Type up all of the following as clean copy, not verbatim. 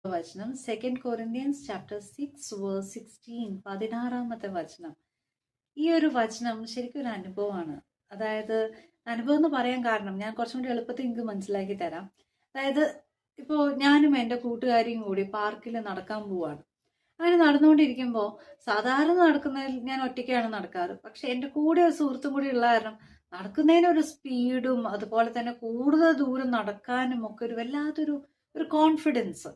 വചനം 2 Corinthians chapter 6 verse 16, 16-ാമത്തെ വചനം. ഈ ഒരു വചനം ശരിക്കും ഒരു അനുഭവമാണ്. അതായത് അനുഭവം എന്ന് പറയാൻ കാരണം ഞാൻ കുറച്ചും കൂടി എളുപ്പത്തിൽ നിങ്ങൾക്ക് മനസ്സിലാക്കി തരാം. അതായത് ഇപ്പോൾ ഞാനും എൻ്റെ കൂട്ടുകാരിയും കൂടി പാർക്കിൽ നടക്കാൻ പോവാണ്. അങ്ങനെ നടന്നുകൊണ്ടിരിക്കുമ്പോൾ സാധാരണ നടക്കുന്നതിൽ ഞാൻ ഒറ്റയ്ക്കാണ് നടക്കാറ്. പക്ഷെ എൻ്റെ കൂടെ ഒരു സുഹൃത്തും കൂടി ഉള്ള കാരണം നടക്കുന്നതിനൊരു സ്പീഡും അതുപോലെ തന്നെ കൂടുതൽ ദൂരം നടക്കാനും ഒക്കെ ഒരു വല്ലാത്തൊരു കോൺഫിഡൻസ്,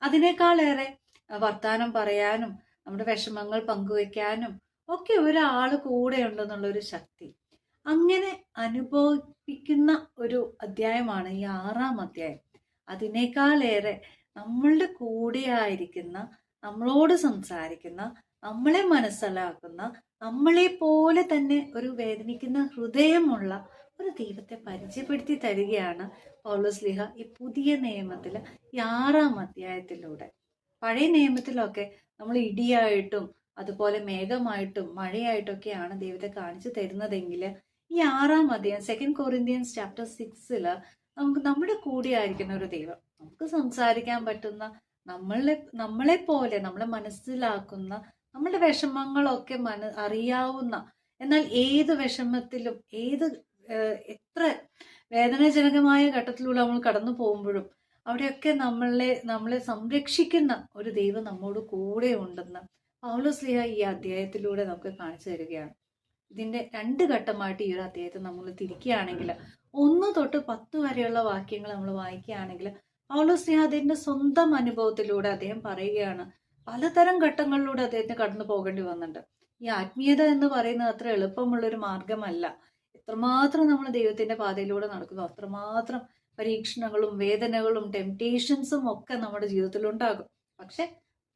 അതിനേക്കാളേറെ വർത്താനം പറയാനും നമ്മുടെ വിഷമങ്ങൾ പങ്കുവെക്കാനും ഒക്കെ ഒരാൾ കൂടെ ഉണ്ടെന്നുള്ളൊരു ശക്തി അങ്ങനെ അനുഭവിപ്പിക്കുന്ന ഒരു അധ്യായമാണ് ഈ 6-ാം അധ്യായം. അതിനേക്കാളേറെ നമ്മളുടെ കൂടെ ആയിരിക്കുന്ന, നമ്മളോട് സംസാരിക്കുന്ന, നമ്മളെ മനസ്സിലാക്കുന്ന, നമ്മളെ പോലെ തന്നെ ഒരു വേദനിക്കുന്ന ഹൃദയമുള്ള ഒരു ദൈവത്തെ പരിചയപ്പെടുത്തി തരികയാണ് പൗലോസ്ലീഹ ഈ പുതിയ നിയമത്തിൽ ഈ 6-ാം അധ്യായത്തിലൂടെ. പഴയ നിയമത്തിലൊക്കെ നമ്മൾ ഇടിയായിട്ടും അതുപോലെ മേഘമായിട്ടും മഴയായിട്ടൊക്കെയാണ് ദൈവത്തെ കാണിച്ചു തരുന്നതെങ്കിൽ ഈ 6-ാം അധ്യായം 2 Corinthians chapter 6 നമുക്ക് നമ്മുടെ കൂടെ ആയിരിക്കുന്ന ഒരു ദൈവം, നമുക്ക് സംസാരിക്കാൻ പറ്റുന്ന, നമ്മളെ പോലെ നമ്മളെ മനസ്സിലാക്കുന്ന, നമ്മുടെ വിഷമങ്ങളൊക്കെ അറിയാവുന്ന, എന്നാൽ ഏത് വിഷമത്തിലും എത്ര വേദനാജനകമായ ഘട്ടത്തിലൂടെ നമ്മൾ കടന്നു പോകുമ്പോഴും അവിടെയൊക്കെ നമ്മളെ സംരക്ഷിക്കുന്ന ഒരു ദൈവം നമ്മോട് കൂടെ ഉണ്ടെന്ന് പൗലോസ്ലീഹ ഈ അധ്യായത്തിലൂടെ നമുക്ക് കാണിച്ചു തരികയാണ്. ഇതിന്റെ 2 ഘട്ടമായിട്ട് ഈ ഒരു അധ്യായത്തെ നമ്മൾ തിരിക്കുകയാണെങ്കിൽ 1 തൊട്ട് 10 വരെയുള്ള വാക്യങ്ങൾ നമ്മൾ വായിക്കുകയാണെങ്കിൽ പൗലോസ്ലീഹ അതിന്റെ സ്വന്തം അനുഭവത്തിലൂടെ അദ്ദേഹം പറയുകയാണ്. പലതരം ഘട്ടങ്ങളിലൂടെ അദ്ദേഹത്തിന് കടന്നു പോകേണ്ടി വന്നിട്ടുണ്ട്. ഈ ആത്മീയത എന്ന് പറയുന്നത് അത്ര എളുപ്പമുള്ളൊരു മാർഗമല്ല. എത്രമാത്രം നമ്മൾ ദൈവത്തിന്റെ പാതയിലൂടെ നടക്കുന്നു അത്രമാത്രം പരീക്ഷണങ്ങളും വേദനകളും ടെംപ്റ്റേഷൻസും ഒക്കെ നമ്മുടെ ജീവിതത്തിൽ ഉണ്ടാകും. പക്ഷെ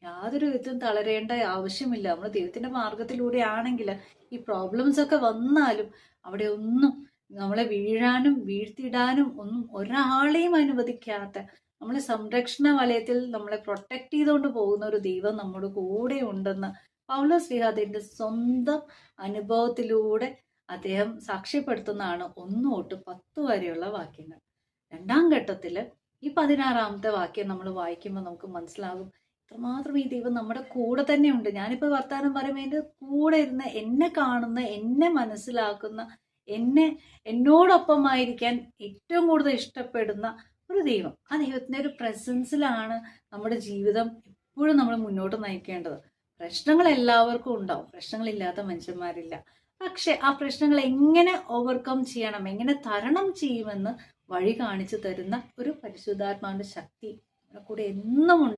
യാതൊരു വിധത്തിലും തളരേണ്ട ആവശ്യമില്ല. നമ്മൾ ദൈവത്തിന്റെ മാർഗത്തിലൂടെ ആണെങ്കിൽ ഈ പ്രോബ്ലംസ് ഒക്കെ വന്നാലും അവിടെ ഒന്നും നമ്മളെ വീഴാനും വീഴ്ത്തിയിടാനും ഒന്നും ഒരാളെയും അനുവദിക്കാത്ത, നമ്മളെ സംരക്ഷണ വലയത്തിൽ നമ്മളെ പ്രൊട്ടക്ട് ചെയ്തുകൊണ്ട് പോകുന്ന ഒരു ദൈവം നമ്മുടെ കൂടെ ഉണ്ടെന്ന് പൗലോസ്ലീഹ അതിന്റെ സ്വന്തം അനുഭവത്തിലൂടെ അദ്ദേഹം സാക്ഷ്യപ്പെടുത്തുന്നതാണ് 1 തൊട്ട് 10 വരെയുള്ള വാക്യങ്ങൾ. 2-ാം ഘട്ടത്തിൽ ഈ 16-ാമത്തെ വാക്യം നമ്മൾ വായിക്കുമ്പോൾ നമുക്ക് മനസ്സിലാകും എത്രമാത്രം ഈ ദൈവം നമ്മുടെ കൂടെ തന്നെ ഉണ്ട്. ഞാനിപ്പോൾ വർത്താനം പറയുമ്പോൾ എൻ്റെ കൂടെ ഇരുന്ന് എന്നെ കാണുന്ന, എന്നെ മനസ്സിലാക്കുന്ന, എന്നോടൊപ്പമായിരിക്കാൻ ഏറ്റവും കൂടുതൽ ഇഷ്ടപ്പെടുന്ന ഒരു ദൈവം. ആ ദൈവത്തിന്റെ ഒരു പ്രസൻസിലാണ് നമ്മുടെ ജീവിതം എപ്പോഴും നമ്മൾ മുന്നോട്ട് നയിക്കേണ്ടത്. പ്രശ്നങ്ങൾ എല്ലാവർക്കും ഉണ്ടാവും, പ്രശ്നങ്ങളില്ലാത്ത മനുഷ്യന്മാരില്ല. പക്ഷെ ആ പ്രശ്നങ്ങൾ എങ്ങനെ ഓവർകം ചെയ്യണം, എങ്ങനെ തരണം ചെയ്യുമെന്ന് വഴി കാണിച്ചു തരുന്ന ഒരു പരിശുദ്ധാത്മാവിന്റെ ശക്തി നമ്മുടെ കൂടെ എന്നും ഉണ്ട്.